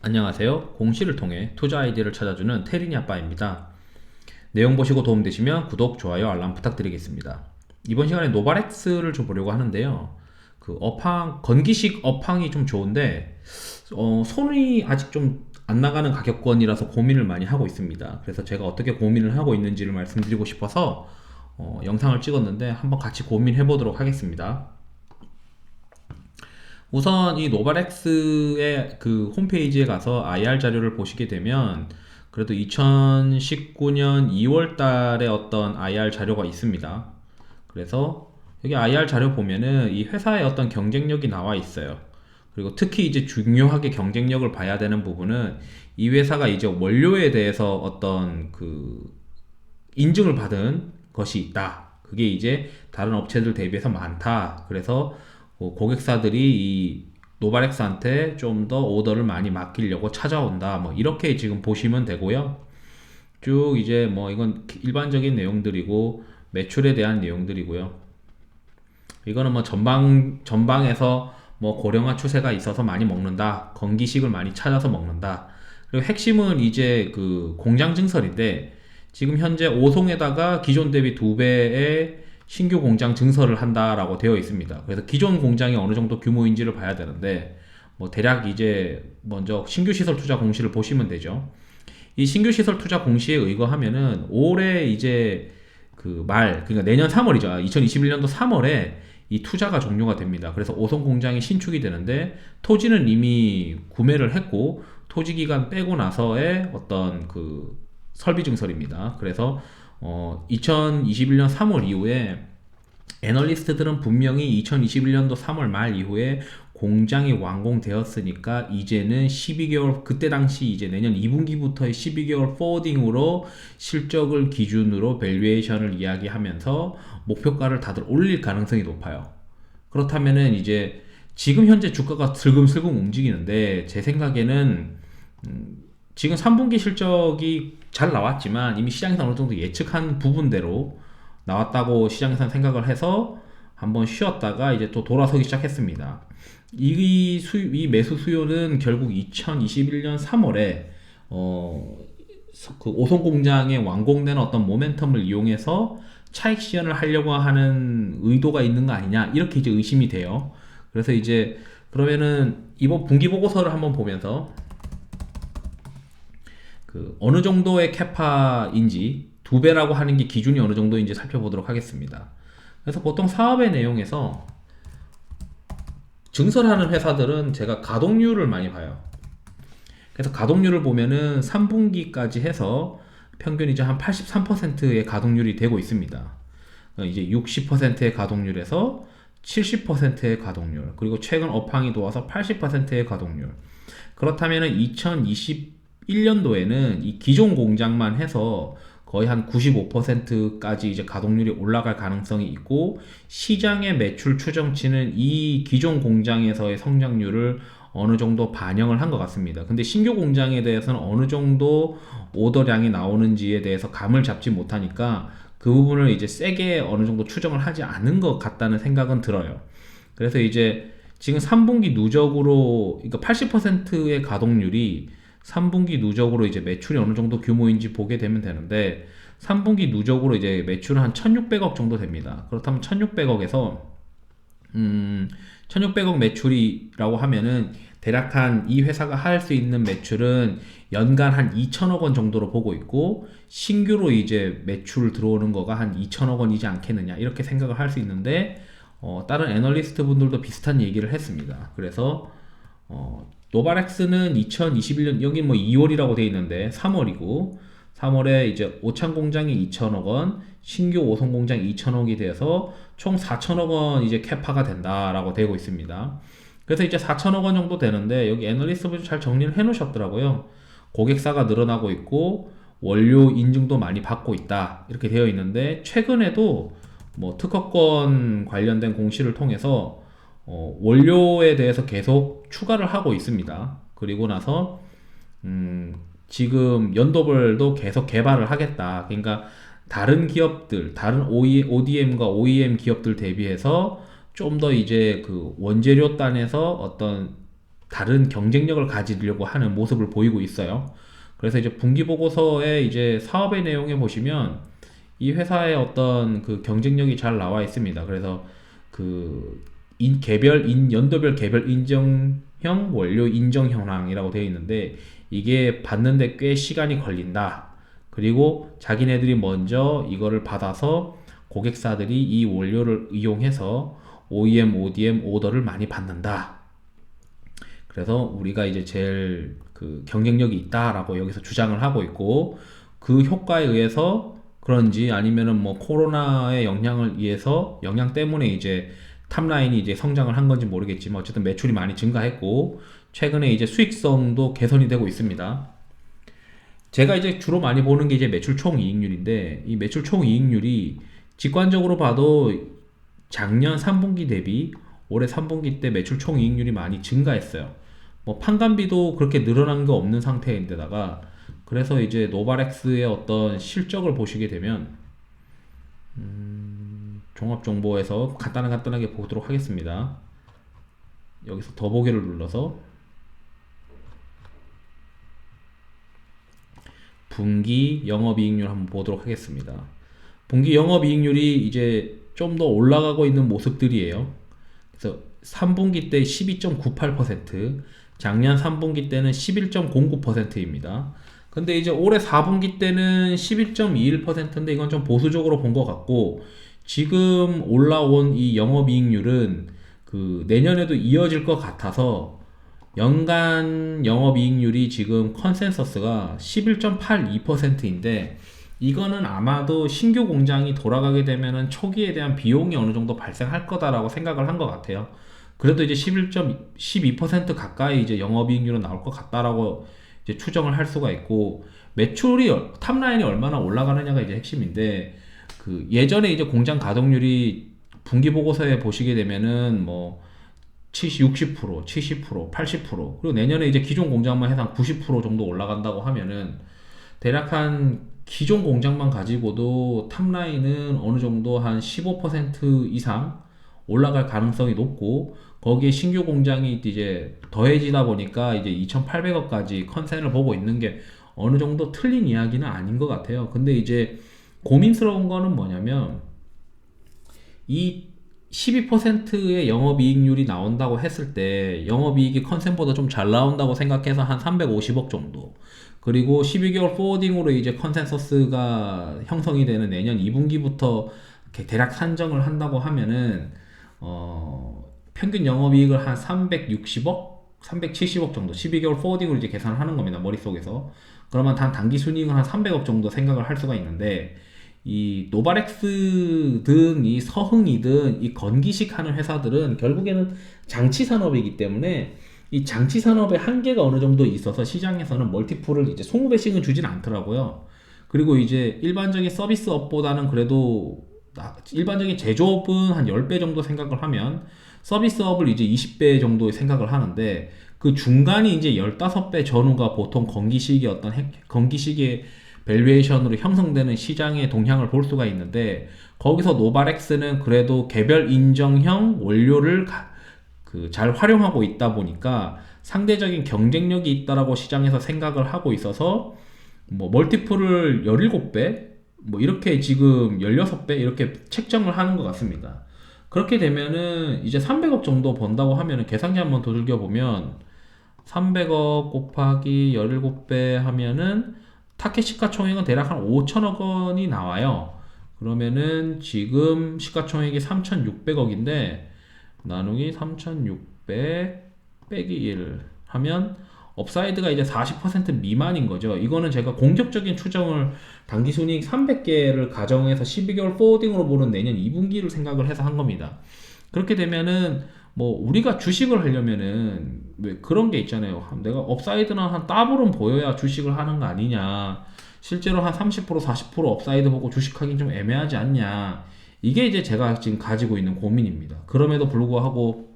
안녕하세요. 공시를 통해 투자 아이디어를 찾아주는 테린이 아빠입니다. 내용 보시고 도움되시면 구독, 좋아요, 알람 부탁드리겠습니다. 이번 시간에 노바렉스를 좀 보려고 하는데요. 그 건기식 업황이 좀 좋은데, 손이 아직 좀 안 나가는 가격권이라서 고민을 많이 하고 있습니다. 그래서 제가 어떻게 고민을 하고 있는지를 말씀드리고 싶어서 영상을 찍었는데 한번 같이 고민해 보도록 하겠습니다. 우선 이 노바렉스의 그 홈페이지에 가서 IR 자료를 보시게 되면 그래도 2019년 2월 달에 어떤 IR 자료가 있습니다. 그래서 여기 IR 자료 보면은 이 회사의 어떤 경쟁력이 나와 있어요. 그리고 특히 이제 중요하게 경쟁력을 봐야 되는 부분은 이 회사가 이제 원료에 대해서 어떤 그 인증을 받은 것이 있다. 그게 이제 다른 업체들 대비해서 많다. 그래서 고객사들이 이 노바렉스한테 좀 더 오더를 많이 맡기려고 찾아온다. 뭐 이렇게 지금 보시면 되고요. 쭉 이제 뭐 이건 일반적인 내용들이고 매출에 대한 내용들이고요. 이거는 뭐 전방에서 뭐 고령화 추세가 있어서 많이 먹는다. 건기식을 많이 찾아서 먹는다. 그리고 핵심은 이제 그 공장 증설인데 지금 현재 오송에다가 기존 대비 2배의 신규 공장 증설을 한다라고 되어 있습니다. 그래서 기존 공장이 어느 정도 규모인지를 봐야 되는데 뭐 대략 이제 먼저 신규 시설 투자 공시를 보시면 되죠. 이 신규 시설 투자 공시에 의거하면은 올해 이제 그러니까 내년 3월이죠. 2021년도 3월에 이 투자가 종료가 됩니다. 그래서 오송 공장이 신축이 되는데 토지는 이미 구매를 했고 토지 기간 빼고 나서의 어떤 그 설비 증설입니다. 그래서 2021년 3월 이후에 애널리스트들은 분명히 2021년도 3월 말 이후에 공장이 완공되었으니까 이제는 12개월 그때 당시 이제 내년 2분기부터의 12개월 포워딩으로 실적을 기준으로 밸류에이션을 이야기하면서 목표가를 다들 올릴 가능성이 높아요. 그렇다면은 이제 지금 현재 주가가 슬금슬금 움직이는데 제 생각에는 지금 3분기 실적이 잘 나왔지만 이미 시장에서 어느 정도 예측한 부분대로 나왔다고 시장에서는 생각을 해서 한번 쉬었다가 이제 또 돌아서기 시작했습니다. 이 매수 수요는 결국 2021년 3월에 그 오송 공장에 완공된 어떤 모멘텀을 이용해서 차익 실현을 하려고 하는 의도가 있는 거 아니냐 이렇게 이제 의심이 돼요. 그래서 이제 그러면은 이번 분기 보고서를 한번 보면서 그 어느 정도의 캐파인지 2배라고 하는 게 기준이 어느 정도인지 살펴보도록 하겠습니다. 그래서 보통 사업의 내용에서 증설하는 회사들은 제가 가동률을 많이 봐요. 그래서 가동률을 보면은 3분기까지 해서 평균 이제 한 83%의 가동률이 되고 있습니다. 이제 60%의 가동률에서 70%의 가동률, 그리고 최근 업황이 도와서 80%의 가동률. 그렇다면 2021년도에는 이 기존 공장만 해서 거의 한 95%까지 이제 가동률이 올라갈 가능성이 있고 시장의 매출 추정치는 이 기존 공장에서의 성장률을 어느 정도 반영을 한 것 같습니다. 근데 신규 공장에 대해서는 어느 정도 오더량이 나오는지에 대해서 감을 잡지 못하니까 그 부분을 이제 세게 어느 정도 추정을 하지 않은 것 같다는 생각은 들어요. 그래서 이제 지금 3분기 누적으로 그러니까 80%의 가동률이 3분기 누적으로 이제 매출이 어느 정도 규모인지 보게 되면 되는데 3분기 누적으로 이제 매출은 한 1600억 정도 됩니다. 그렇다면 1600억에서 1600억 매출이라고 하면은 대략 한 이 회사가 할 수 있는 매출은 연간 한 2천억 원 정도로 보고 있고 신규로 이제 매출 들어오는 거가 한 2천억 원이지 않겠느냐 이렇게 생각을 할 수 있는데 다른 애널리스트 분들도 비슷한 얘기를 했습니다. 그래서 노바렉스는 2021년 여기 뭐 2월이라고 돼 있는데 3월이고 3월에 이제 오창 공장이 2천억 원, 신규 오송 공장 2천억이 돼서 총 4천억 원 이제 캐파가 된다라고 되고 있습니다. 그래서 이제 4천억 원 정도 되는데 여기 애널리스트 분이 잘 정리를 해 놓으셨더라고요. 고객사가 늘어나고 있고 원료 인증도 많이 받고 있다 이렇게 되어 있는데 최근에도 뭐 특허권 관련된 공시를 통해서 원료에 대해서 계속 추가를 하고 있습니다. 그리고 나서 지금 연도별도 계속 개발을 하겠다. 그러니까 다른 기업들, 다른 ODM과 OEM 기업들 대비해서 좀 더 이제 그 원재료 단에서 어떤 다른 경쟁력을 가지려고 하는 모습을 보이고 있어요. 그래서 이제 분기 보고서에 이제 사업의 내용에 보시면 이 회사의 어떤 그 경쟁력이 잘 나와 있습니다. 그래서 그 연도별 개별 인정형 원료 인정 현황이라고 되어 있는데 이게 받는데 꽤 시간이 걸린다. 그리고 자기네들이 먼저 이거를 받아서 고객사들이 이 원료를 이용해서 OEM, ODM 오더를 많이 받는다. 그래서 우리가 이제 제일 그 경쟁력이 있다라고 여기서 주장을 하고 있고 그 효과에 의해서 그런지 아니면은 뭐 코로나의 영향 때문에 이제 탑라인이 이제 성장을 한 건지 모르겠지만 어쨌든 매출이 많이 증가했고 최근에 이제 수익성도 개선이 되고 있습니다. 제가 이제 주로 많이 보는 게 이제 매출 총이익률인데 이 매출 총이익률이 직관적으로 봐도 작년 3분기 대비 올해 3분기 때 매출 총이익률이 많이 증가했어요. 뭐 판관비도 그렇게 늘어난 거 없는 상태인데다가 그래서 이제 노바렉스의 어떤 실적을 보시게 되면 종합정보에서 간단하게 보도록 하겠습니다. 여기서 더보기를 눌러서 분기 영업이익률 한번 보도록 하겠습니다. 분기 영업이익률이 이제 좀 더 올라가고 있는 모습들이에요. 그래서 3분기 때 12.98%, 작년 3분기 때는 11.09%입니다. 근데 이제 올해 4분기 때는 11.21%인데 이건 좀 보수적으로 본 것 같고 지금 올라온 이 영업이익률은 그 내년에도 이어질 것 같아서 연간 영업이익률이 지금 컨센서스가 11.82%인데 이거는 아마도 신규 공장이 돌아가게 되면은 초기에 대한 비용이 어느 정도 발생할 거다라고 생각을 한 것 같아요. 그래도 이제 11.12% 가까이 이제 영업이익률은 나올 것 같다라고 이제 추정을 할 수가 있고 매출이 탑라인이 얼마나 올라가느냐가 이제 핵심인데 그 예전에 이제 공장 가동률이 분기 보고서에 보시게 되면은 뭐 60%, 70%, 80% 그리고 내년에 이제 기존 공장만 해서 한 90% 정도 올라간다고 하면은 대략 한 기존 공장만 가지고도 탑라인은 어느 정도 한 15% 이상 올라갈 가능성이 높고 거기에 신규 공장이 이제 더해지다 보니까 이제 2,800억까지 컨센을 보고 있는 게 어느 정도 틀린 이야기는 아닌 것 같아요. 근데 이제 고민스러운 거는 뭐냐면 이 12%의 영업이익률이 나온다고 했을 때 영업이익이 컨센보다 좀 잘 나온다고 생각해서 한 350억 정도 그리고 12개월 포워딩으로 이제 컨센서스가 형성이 되는 내년 2분기부터 대략 산정을 한다고 하면은 평균 영업이익을 한 360억, 370억 정도 12개월 포워딩으로 이제 계산을 하는 겁니다. 머릿속에서. 그러면 단기 순이익은 한 300억 정도 생각을 할 수가 있는데 이 노바렉스든 이 서흥이든 이 건기식 하는 회사들은 결국에는 장치 산업이기 때문에 이 장치 산업의 한계가 어느 정도 있어서 시장에서는 멀티플을 이제 20배씩은 주진 않더라고요. 그리고 이제 일반적인 서비스업보다는 그래도 일반적인 제조업은 한 10배 정도 생각을 하면 서비스업을 이제 20배 정도 생각을 하는데 그 중간이 이제 15배 전후가 보통 건기식의 밸류에이션으로 형성되는 시장의 동향을 볼 수가 있는데 거기서 노바렉스는 그래도 개별 인정형 원료를 잘 활용하고 있다 보니까 상대적인 경쟁력이 있다라고 시장에서 생각을 하고 있어서 뭐 멀티플을 17배 뭐 이렇게 지금 16배 이렇게 책정을 하는 것 같습니다. 그렇게 되면은 이제 300억 정도 번다고 하면은 계산기 한번 두들겨 보면 300억 곱하기 17배 하면은 타켓 시가총액은 대략 한 5천억 원이 나와요. 그러면은 지금 시가총액이 3,600억인데 나누기 3,600 빼기 1 하면 업사이드가 이제 40% 미만인 거죠. 이거는 제가 공격적인 추정을 당기순이익 300개를 가정해서 12개월 포워딩으로 보는 내년 2분기를 생각을 해서 한 겁니다. 그렇게 되면은 뭐 우리가 주식을 하려면은 왜 그런 게 있잖아요. 내가 업사이드나 한 더블은 보여야 주식을 하는 거 아니냐. 실제로 한 30% 40% 업사이드 보고 주식하긴 좀 애매하지 않냐. 이게 이제 제가 지금 가지고 있는 고민입니다. 그럼에도 불구하고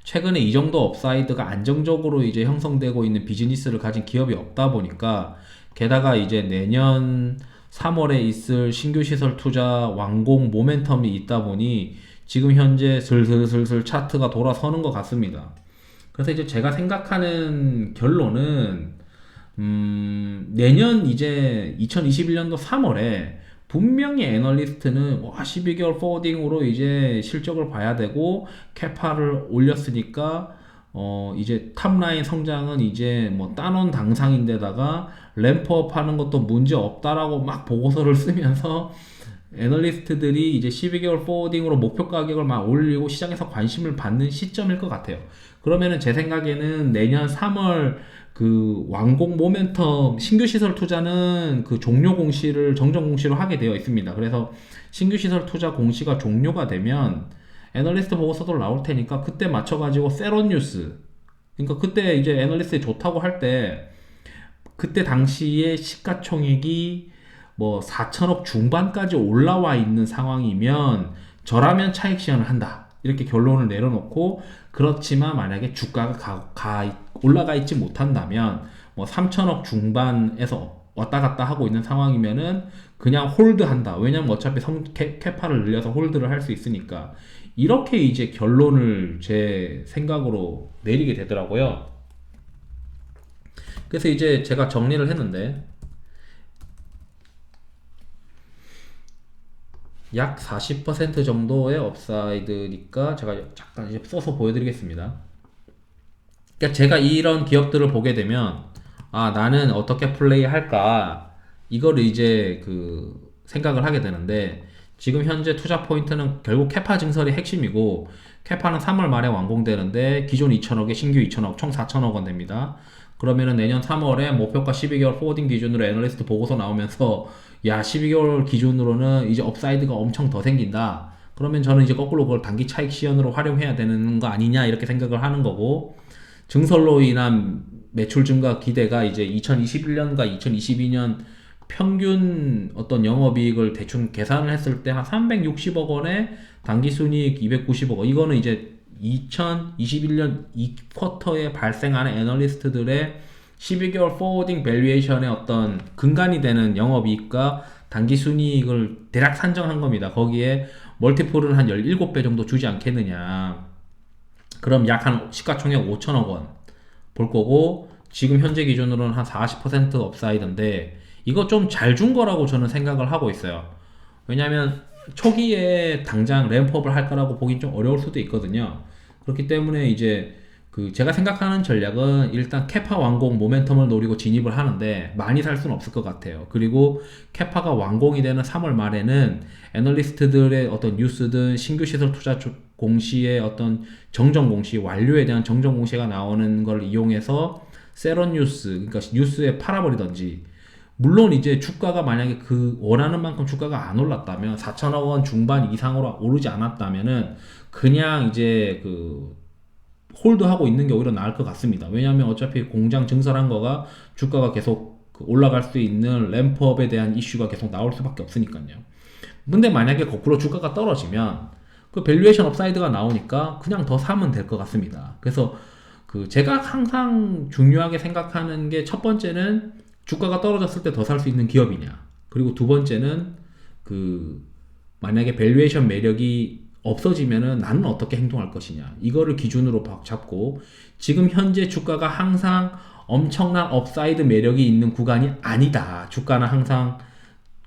최근에 이 정도 업사이드가 안정적으로 이제 형성되고 있는 비즈니스를 가진 기업이 없다 보니까 게다가 이제 내년 3월에 있을 신규 시설 투자 완공 모멘텀이 있다 보니 지금 현재 슬슬 차트가 돌아서는 것 같습니다. 그래서 이제 제가 생각하는 결론은 내년 이제 2021년도 3월에 분명히 애널리스트는 와 12개월 포워딩으로 이제 실적을 봐야 되고 캐파를 올렸으니까 이제 탑라인 성장은 이제 뭐 따놓은 당상인데다가 램프업 하는 것도 문제 없다라고 막 보고서를 쓰면서 애널리스트들이 이제 12개월 포워딩으로 목표 가격을 막 올리고 시장에서 관심을 받는 시점일 것 같아요. 그러면은 제 생각에는 내년 3월 그 완공 모멘텀 신규 시설 투자는 그 종료 공시를 정정 공시로 하게 되어 있습니다. 그래서 신규 시설 투자 공시가 종료가 되면 애널리스트 보고서도 나올 테니까 그때 맞춰가지고 세론 뉴스, 그러니까 그때 이제 애널리스트 좋다고 할 때 그때 당시에 시가총액이 뭐 4천억 중반까지 올라와 있는 상황이면 저라면 차익 시현을 한다, 이렇게 결론을 내려놓고, 그렇지만 만약에 주가가 올라가 있지 못한다면 뭐 3천억 중반에서 왔다 갔다 하고 있는 상황이면은 그냥 홀드한다. 왜냐면 어차피 캐파를 늘려서 홀드를 할 수 있으니까. 이렇게 이제 결론을 제 생각으로 내리게 되더라고요. 그래서 이제 제가 정리를 했는데 약 40% 정도의 업사이드니까 제가 잠깐 이제 써서 보여드리겠습니다. 그러니까 제가 이런 기업들을 보게 되면 아 나는 어떻게 플레이 할까 이거를 이제 그 생각을 하게 되는데, 지금 현재 투자 포인트는 결국 캐파 증설이 핵심이고, 캐파는 3월 말에 완공되는데 기존 2천억에 신규 2천억 총 4천억 원 됩니다. 그러면은 내년 3월에 목표가 12개월 포워딩 기준으로 애널리스트 보고서 나오면서 야 12개월 기준으로는 이제 업사이드가 엄청 더 생긴다. 그러면 저는 이제 거꾸로 그걸 단기 차익 시현으로 활용해야 되는 거 아니냐 이렇게 생각을 하는 거고, 증설로 인한 매출 증가 기대가 이제 2021년과 2022년 평균 어떤 영업이익을 대충 계산을 했을 때 한 360억 원에 당기순이익 290억 원, 이거는 이제 2021년 2쿼터에 발생하는 애널리스트들의 12개월 포워딩 밸류에이션의 어떤 근간이 되는 영업이익과 당기순이익을 대략 산정한 겁니다. 거기에 멀티플은 한 17배 정도 주지 않겠느냐. 그럼 약 한 시가총액 5천억 원 볼 거고, 지금 현재 기준으로는 한 40% 업사이드인데 이거 좀 잘 준 거라고 저는 생각을 하고 있어요. 왜냐하면 초기에 당장 램프업을 할 거라고 보긴 좀 어려울 수도 있거든요. 그렇기 때문에 이제 그 제가 생각하는 전략은 일단 캐파 완공 모멘텀을 노리고 진입을 하는데 많이 살 수는 없을 것 같아요. 그리고 캐파가 완공이 되는 3월 말에는 애널리스트들의 어떤 뉴스든 신규 시설 투자 공시의 어떤 정정 공시, 완료에 대한 정정 공시가 나오는 걸 이용해서 세런 뉴스, 그러니까 뉴스에 팔아버리던지, 물론 이제 주가가 만약에 그 원하는 만큼 주가가 안 올랐다면 4천억 원 중반 이상으로 오르지 않았다면은 그냥 이제 그 홀드하고 있는 게 오히려 나을 것 같습니다. 왜냐하면 어차피 공장 증설한 거가 주가가 계속 그 올라갈 수 있는 램프업에 대한 이슈가 계속 나올 수밖에 없으니까요. 근데 만약에 거꾸로 주가가 떨어지면 그 밸류에이션 업사이드가 나오니까 그냥 더 사면 될 것 같습니다. 그래서 그 제가 항상 중요하게 생각하는 게, 첫 번째는 주가가 떨어졌을 때 더 살 수 있는 기업이냐, 그리고 두 번째는 그 만약에 밸류에이션 매력이 없어지면은 나는 어떻게 행동할 것이냐, 이거를 기준으로 잡고, 지금 현재 주가가 항상 엄청난 업사이드 매력이 있는 구간이 아니다. 주가는 항상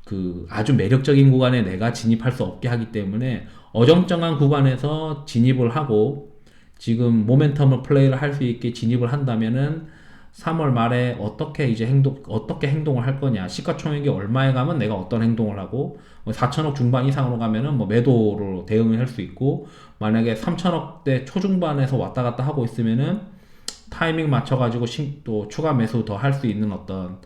그 아주 매력적인 구간에 내가 진입할 수 없게 하기 때문에 어정쩡한 구간에서 진입을 하고, 지금 모멘텀을 플레이를 할 수 있게 진입을 한다면은 3월 말에 어떻게 행동을 할 거냐, 시가총액이 얼마에 가면 내가 어떤 행동을 하고, 4천억 중반 이상으로 가면은 뭐 매도로 대응을 할 수 있고, 만약에 3천억대 초중반에서 왔다 갔다 하고 있으면은 타이밍 맞춰가지고 또 추가 매수 더 할 수 있는 어떤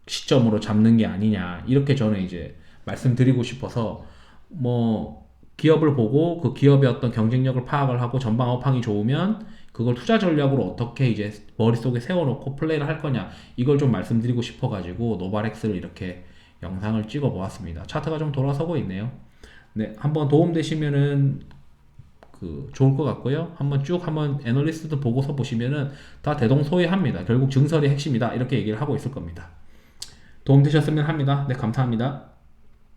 시점으로 잡는 게 아니냐, 이렇게 저는 이제 말씀드리고 싶어서, 뭐 기업을 보고 그 기업의 어떤 경쟁력을 파악을 하고 전방 업황이 좋으면 그걸 투자 전략으로 어떻게 이제 머릿속에 세워놓고 플레이를 할 거냐, 이걸 좀 말씀드리고 싶어가지고 노바렉스를 이렇게 영상을 찍어 보았습니다. 차트가 좀 돌아서고 있네요. 네, 한번 도움 되시면은 그 좋을 것 같고요. 한번 애널리스트 보고서 보시면은 다 대동소이합니다. 결국 증설이 핵심이다, 이렇게 얘기를 하고 있을 겁니다. 도움 되셨으면 합니다. 네, 감사합니다.